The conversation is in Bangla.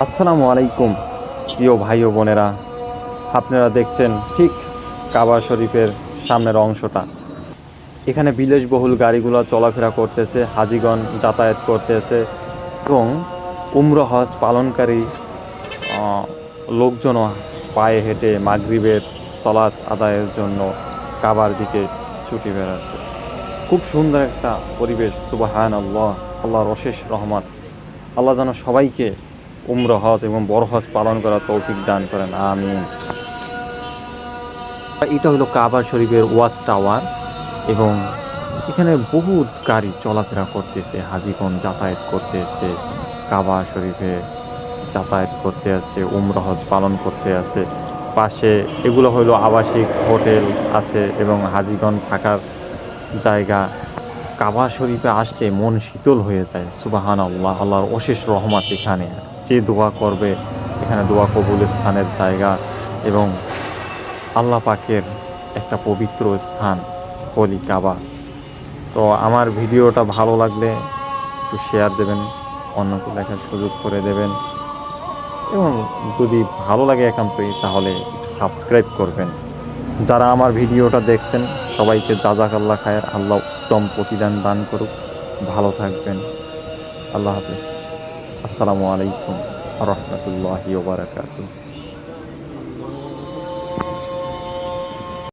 আসসালামু আলাইকুম প্রিয় ভাই ও বোনেরা, আপনারা দেখছেন ঠিক কাবা শরীফের সামনের অংশটা। এখানে বিলাসবহুল গাড়িগুলো চলাফেরা করতেছে, হাজিগণ যাতায়াত করতেছে এবং উমরা হজ পালনকারী লোকজনও পায়ে হেঁটে মাগরিবের সালাত আদায়ের জন্য কাবার দিকে ছুটে বেড়াচ্ছে। খুব সুন্দর একটা পরিবেশ। সুবহানাল্লাহ, আল্লাহর অশেষ রহমত। আল্লাহ যেন সবাইকে উমরা হজ এবং বড় হজ পালন করার তৌফিক দান করেন, আমিন। এটা হলো কাবা শরীফের ওয়াচ টাওয়ার এবং এখানে বহুত গাড়ি চলাফেরা করতেছে, হাজিগণ যাতায়াত করতেছে, কাবা শরীফে যাতায়াত করতে আছে, উমরা হজ পালন করতে আছে। পাশে এগুলো হলো আবাসিক হোটেল আছে এবং হাজিগণ থাকার জায়গা। কাবা শরীফে আসলে মন শীতল হয়ে যায়। সুবহানাল্লাহ, আল্লাহর অশেষ রহমত এখানে। যে দোয়া করবে এখানে দোয়া কবুল স্থানের জায়গা এবং আল্লাহ পাকের একটা পবিত্র স্থান হলি কাবা। তো আমার ভিডিওটা ভালো লাগলে একটু শেয়ার দেবেন, অন্যকে দেখার সুযোগ করে দেবেন এবং যদি ভালো লাগে একান্তই তাহলে একটু সাবস্ক্রাইব করবেন। যারা আমার ভিডিওটা দেখছেন সবাইকে জাযাকাল্লাহ খায়ের, আল্লাহ উত্তম প্রতিদান দান করুক। ভালো থাকবেন। আল্লাহ হাফেজ। আসসালামু আলাইকুম ওয়া রাহমাতুল্লাহি ওয়া বারাকাতুহু।